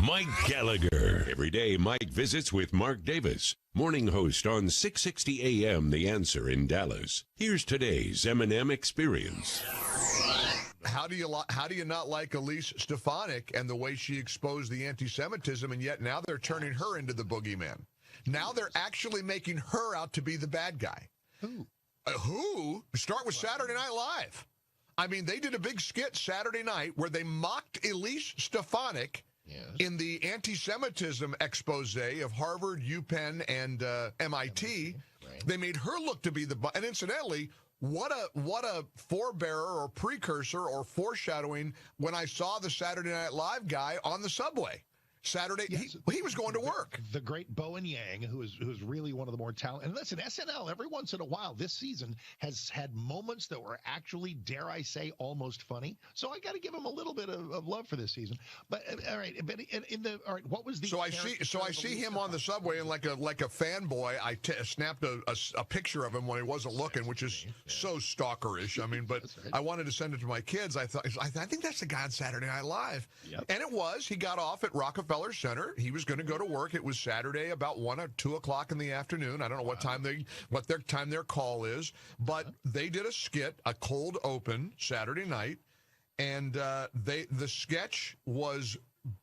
Mike Gallagher. Every day, Mike visits with Mark Davis, morning host on 660 AM The Answer in Dallas. Here's today's M&M Experience. How do you not like Elise Stefanik and the way she exposed the anti-Semitism, and yet now they're turning her into the boogeyman? Now they're actually making her out to be the bad guy. Who? Who? Start with Saturday Night Live. I mean, they did a big skit Saturday night where they mocked Elise Stefanik in the anti-Semitism expose of Harvard, UPenn, and MIT. Right. They made her look to be the... And incidentally, what a forebearer or precursor or foreshadowing when I saw the Saturday Night Live guy on the subway. Saturday, yes, he was going to work. The great Bowen Yang, who's really one of the more talented. And listen, SNL, every once in a while this season has had moments that were actually, dare I say, almost funny. So I got to give him a little bit of love for this season. But all right, what was the? So I see him on the subway, and like a fanboy, I snapped a picture of him when he wasn't looking, which is so stalkerish. I mean, but right. I wanted to send it to my kids. I think that's the guy on Saturday Night Live, and it was. He got off at Rockefeller Center. He was going to go to work. It was Saturday about 1 or 2 o'clock in the afternoon. I don't know what time their call is, but they did a skit, a cold open Saturday night, and the sketch was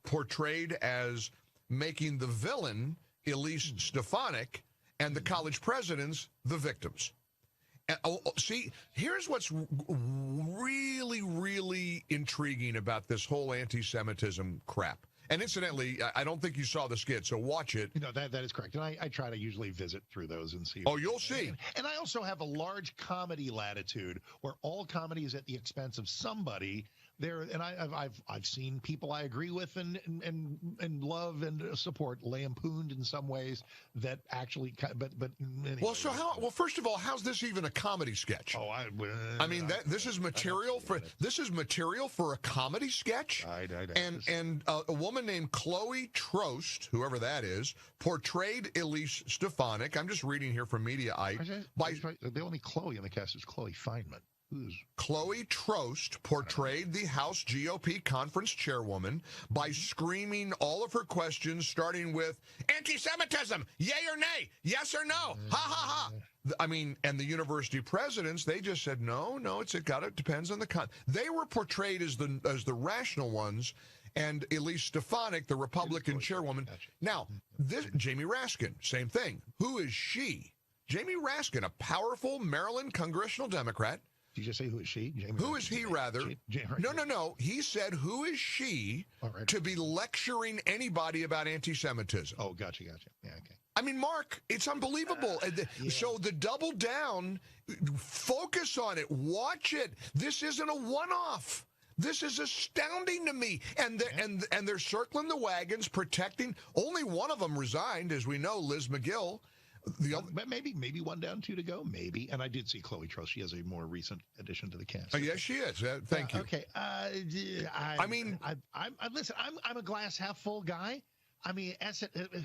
portrayed as making the villain Elise Stefanik and the college presidents the victims. And, see, here's what's really, really intriguing about this whole anti-Semitism crap. And incidentally, I don't think you saw the skit, so watch it. No, that is correct. And I try to usually visit through those and see. Oh, you'll see. And I also have a large comedy latitude where all comedy is at the expense of somebody. And I've seen people I agree with and love and support lampooned in some ways that actually, but anyway. Well, first of all, how's this even a comedy sketch? Oh, this is material for a comedy sketch. And a woman named Chloe Trost, whoever that is, portrayed Elise Stefanik. I'm just reading here from Mediaite. The only Chloe in the cast is Chloe Feynman. Chloe Trost portrayed the House GOP conference chairwoman by screaming all of her questions, starting with anti-Semitism, yay or nay, yes or no, ha ha ha. I mean, and the university presidents, they just said no, it depends on the They were portrayed as the rational ones, and Elise Stefanik, the Republican chairwoman. Now, Jamie Raskin, same thing. Who is she? Jamie Raskin, a powerful Maryland congressional Democrat. Did you just say who is she? Jamie who is he, rather? No. He said, who is she to be lecturing anybody about anti-Semitism? Oh, gotcha. Yeah, okay. I mean, Mark, it's unbelievable. So the double down, focus on it, watch it. This isn't a one-off. This is astounding to me. And they're circling the wagons, protecting. Only one of them resigned, as we know, Liz McGill. Maybe one down, 2 to go, maybe. And I did see Chloe Trost. She has a more recent addition to the cast. Yes, she is. Thank you. Okay. Listen, I'm a glass half full guy. I mean,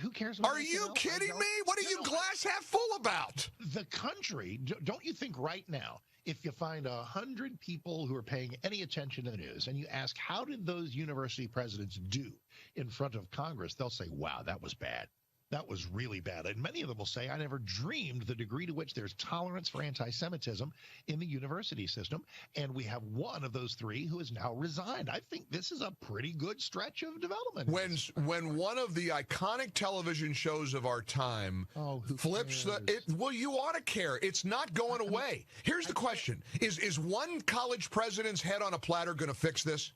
who cares about Are you kidding me? What are you glass half full about? The country, don't you think right now, if you find 100 people who are paying any attention to the news and you ask, how did those university presidents do in front of Congress, they'll say, wow, that was bad. That was really bad. And many of them will say, I never dreamed the degree to which there's tolerance for anti-Semitism in the university system. And we have one of those 3 who has now resigned. I think this is a pretty good stretch of development. When one of the iconic television shows of our time flips you ought to care. It's not going away. Here's the question. Is one college president's head on a platter going to fix this?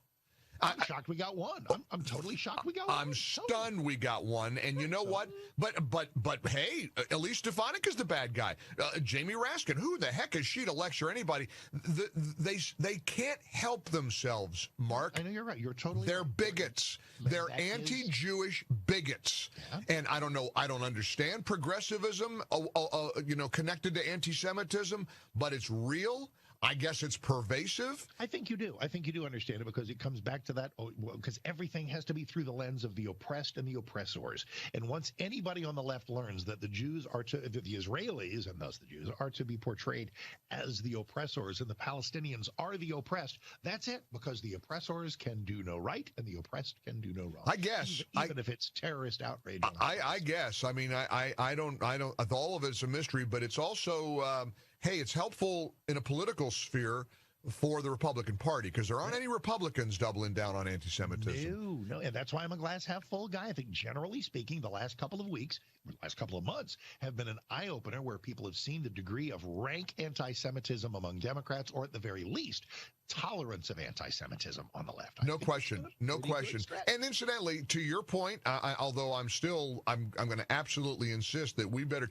I'm shocked we got one. I'm totally shocked we got one. I'm stunned we got one. And you know what? But hey, Elise Stefanik is the bad guy. Jamie Raskin, who the heck is she to lecture anybody? They can't help themselves, Mark. I know you're right. You're totally They're bigots. They're anti-Jewish bigots. Yeah. And I don't know. I don't understand progressivism, connected to anti-Semitism, but it's real. I guess it's pervasive. I think you do. I think you do understand it because it comes back to that, because everything has to be through the lens of the oppressed and the oppressors. And once anybody on the left learns that the Israelis, and thus the Jews, are to be portrayed as the oppressors and the Palestinians are the oppressed, that's it, because the oppressors can do no right and the oppressed can do no wrong. I guess. Even if it's terrorist outrage. I guess. I mean, I don't, all of it's a mystery, but it's also, hey, it's helpful in a political sphere for the Republican Party because there aren't any Republicans doubling down on anti-Semitism. No, and that's why I'm a glass half full guy. I think generally speaking, the last couple of weeks, last couple of months have been an eye-opener where people have seen the degree of rank anti-Semitism among Democrats, or at the very least, tolerance of anti-Semitism on the left. No question. No question. And incidentally, to your point, although I'm going to absolutely insist that we better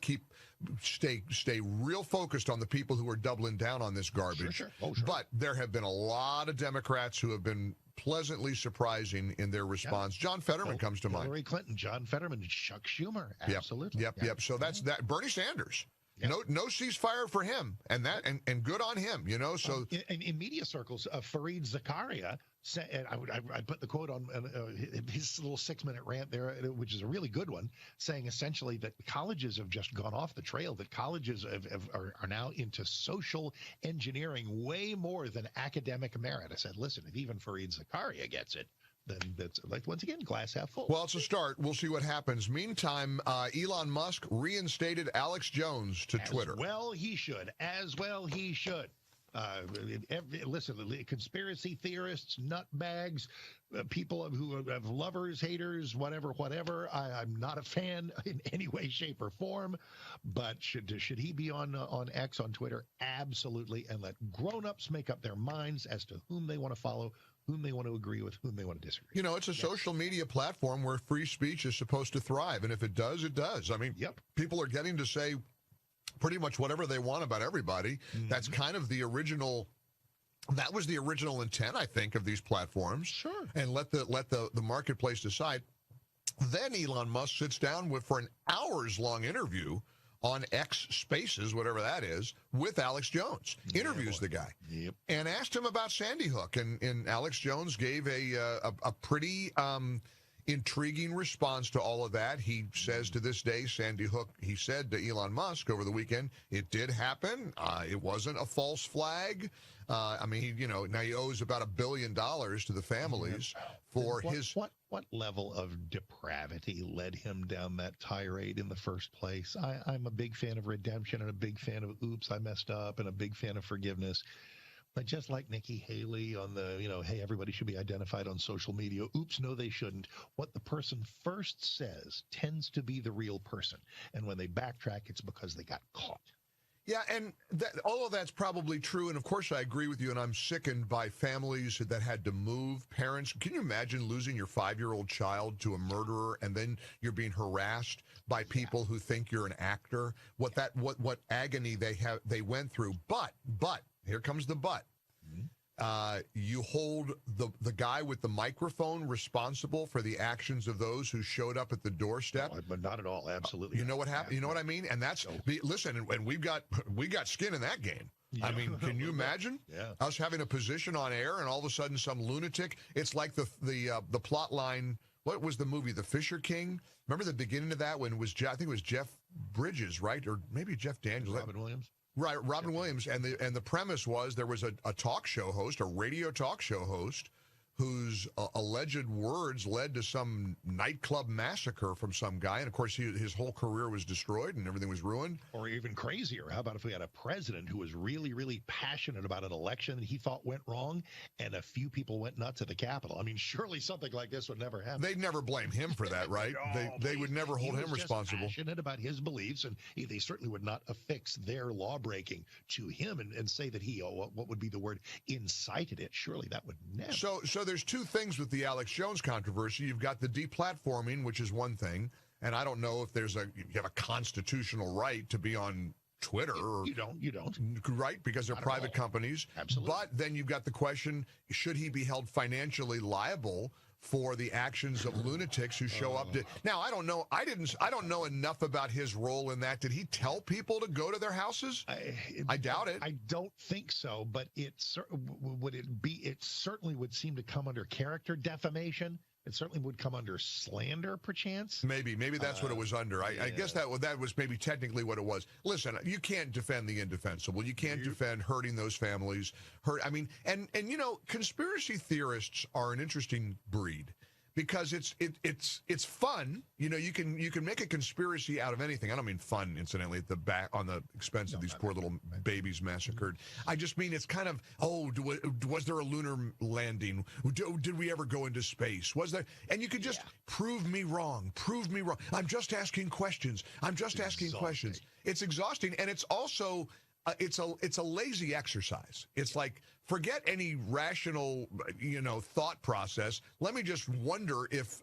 stay real focused on the people who are doubling down on this garbage. Sure. Oh, sure. But there have been a lot of Democrats who have been pleasantly surprising in their response. John Fetterman comes to mind. Hillary Clinton, John Fetterman, Chuck Schumer. Absolutely. Yep. So that's that. Bernie Sanders. Yep. No ceasefire for him, and good on him. So in media circles, Fareed Zakaria said, and I put the quote on his little 6-minute rant there, which is a really good one, saying essentially that colleges have just gone off the trail. That colleges are now into social engineering way more than academic merit. I said, listen, if even Fareed Zakaria gets it, then that's, like, once again, glass half full. Well, it's a start. We'll see what happens. Meantime, Elon Musk reinstated Alex Jones to Twitter. As well he should. Listen, conspiracy theorists, nutbags, people who have lovers, haters, whatever. I'm not a fan in any way, shape, or form. But should he be on X, on Twitter? Absolutely. And let grown-ups make up their minds as to whom they want to follow, whom they want to agree with, whom they want to disagree. It's a social media platform where free speech is supposed to thrive. And if it does, it does. I mean, people are getting to say pretty much whatever they want about everybody. Mm-hmm. That's kind of the original. That was the original intent, I think, of these platforms. Sure. And let the marketplace decide. Then Elon Musk sits down for an hours-long interview on X Spaces, whatever that is, with Alex Jones. Interviews the guy. Yep. And asked him about Sandy Hook. And Alex Jones gave a pretty intriguing response to all of that. He says to this day, Sandy Hook, he said to Elon Musk over the weekend, it did happen. It wasn't a false flag. I mean, now he owes about $1 billion to the families for What level of depravity led him down that tirade in the first place? I'm a big fan of redemption and a big fan of oops, I messed up, and a big fan of forgiveness. But just like Nikki Haley on the, hey, everybody should be identified on social media. Oops, no, they shouldn't. What the person first says tends to be the real person. And when they backtrack, it's because they got caught. Yeah, and all of that's probably true. And, of course, I agree with you, and I'm sickened by families that had to move. Parents, can you imagine losing your 5-year-old child to a murderer, and then you're being harassed by people who think you're an actor? What agony they went through. But here comes the but. You hold the guy with the microphone responsible for the actions of those who showed up at the doorstep. No, but not at all. Absolutely. You know what happened? You know what I mean? And that's listen. And we got skin in that game. Yeah. I mean, can you imagine us having a position on air and all of a sudden some lunatic? It's like the plot line. What was the movie, The Fisher King? Remember the beginning of that when it was I think it was Jeff Bridges, right, or maybe Jeff Daniels, Robin Williams. Right, Robin Williams, and the premise was there was a talk show host, a radio talk show host, whose alleged words led to some nightclub massacre from some guy. And, of course, his whole career was destroyed and everything was ruined. Or even crazier, how about if we had a president who was really, really passionate about an election that he thought went wrong, and a few people went nuts at the Capitol? I mean, surely something like this would never happen. They'd never blame him for that, right? No, they would never hold him responsible. He was passionate about his beliefs, and they certainly would not affix their law-breaking to him and say that he, what would be the word, incited it. Surely that would never. So there's two things with the Alex Jones controversy. You've got the deplatforming, which is one thing, and I don't know if you have a constitutional right to be on Twitter. You don't. Right, because they're private companies. Absolutely. But then you've got the question, should he be held financially liable for the actions of lunatics who show up to. Now, I don't know. I don't know enough about his role in that. Did he tell people to go to their houses? I doubt it. I don't think so, but it certainly would seem to come under character defamation. It certainly would come under slander, perchance. Maybe that's what it was under. I guess that was maybe technically what it was. Listen, you can't defend the indefensible. You can't defend hurting those families. And conspiracy theorists are an interesting breed because it's fun. You can make a conspiracy out of anything. I don't mean fun, incidentally, at the back on the expense of these poor little babies massacred. I just mean it's kind of, was there a lunar landing? Did we ever go into space? Was there? And you could just prove me wrong. Prove me wrong. I'm just asking questions. Questions. It's exhausting, and it's also it's a lazy exercise. It's like, forget any rational, thought process. Let me just wonder if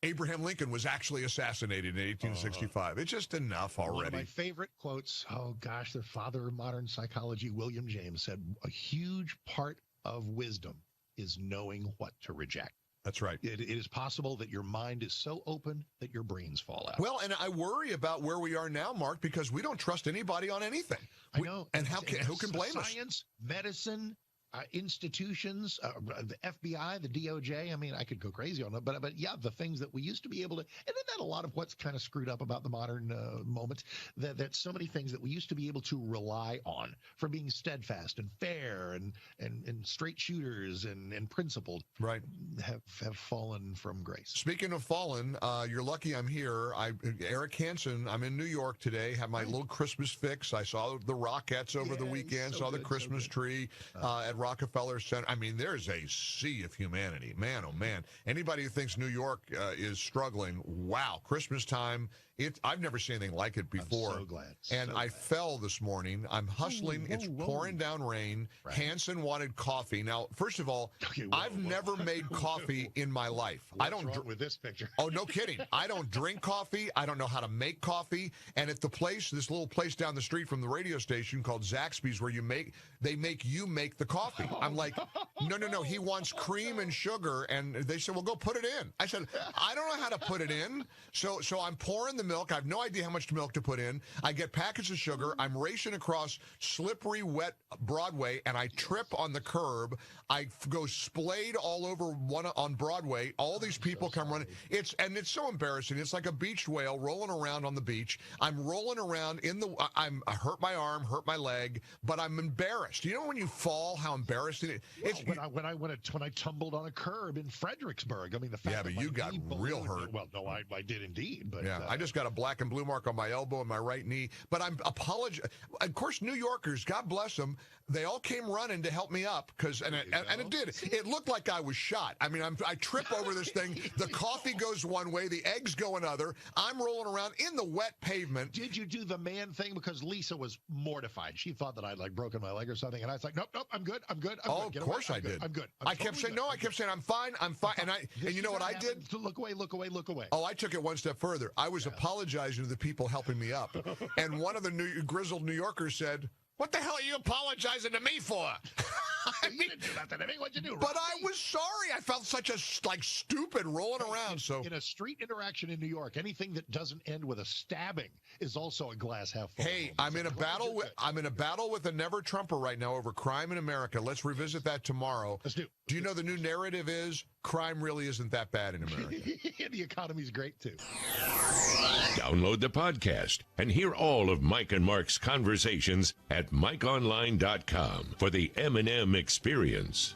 Abraham Lincoln was actually assassinated in 1865. It's just enough already. One of my favorite quotes, the father of modern psychology, William James, said, a huge part of wisdom is knowing what to reject. That's right. It is possible that your mind is so open that your brains fall out. Well, and I worry about where we are now, Mark, because we don't trust anybody on anything. I know. And who can blame us? Science, medicine, institutions, the FBI, the DOJ. I mean, I could go crazy on it, but yeah, the things that we used to be able to, and isn't that a lot of what's kind of screwed up about the modern moment, that so many things that we used to be able to rely on for being steadfast and fair and straight shooters and principled, right, have fallen from grace. Speaking of fallen, you're lucky I'm here. Eric Hansen, I'm in New York today, have my little Christmas fix. I saw the Rockettes over the weekend, saw the Christmas tree at Rockefeller Center. I mean, there's a sea of humanity. Man, oh man. Anybody who thinks New York is struggling, wow, Christmas time. I've never seen anything like it before. I'm so glad. And I fell this morning. I'm hustling. It's pouring down rain. Right. Hanson wanted coffee. Now, first of all, I've never made coffee in my life. What's wrong with this picture? Oh, no kidding. I don't drink coffee. I don't know how to make coffee. And at this little place down the street from the radio station called Zaxby's, where they make you make the coffee. I'm like, no. He wants cream and sugar. And they said, well, go put it in. I said, I don't know how to put it in. So I'm pouring the milk. I have no idea how much milk to put in. I get packets of sugar. I'm racing across slippery, wet Broadway, and I trip on the curb. I go splayed all over on Broadway. All these people come running. It's so embarrassing. It's like a beached whale rolling around on the beach. I'm rolling around I hurt my arm, hurt my leg, but I'm embarrassed. You know when you fall, how embarrassing it is? When I tumbled on a curb in Fredericksburg. I mean, the fact that you got real hurt. Well, no, I did indeed. But yeah, I just got a black and blue mark on my elbow and my right knee. But I'm apologizing. Of course, New Yorkers, God bless them, they all came running to help me up and it did. It looked like I was shot. I mean, I trip over this thing. The coffee goes one way, the eggs go another. I'm rolling around in the wet pavement. Did you do the man thing? Because Lisa was mortified. She thought that I'd broken my leg or something, and I was like, nope, I'm good. I'm good. Of course I did. I'm good. I kept saying no. I kept saying I'm fine. And you know what I did? Look away. Oh, I took it one step further. I was apologizing to the people helping me up, and one of the grizzled New Yorkers said, "What the hell are you apologizing to me for?" You didn't do nothing to me. What'd you do? But I was sorry. I felt such a stupid rolling around. In a street interaction in New York, anything that doesn't end with a stabbing is also a glass half full. Hey, I'm in a battle with a never Trumper right now over crime in America. Let's revisit that tomorrow. Let's do. Do you know the new narrative is crime really isn't that bad in America? The economy's great too. Download the podcast and hear all of Mike and Mark's conversations at MikeOnline.com for the M&M experience.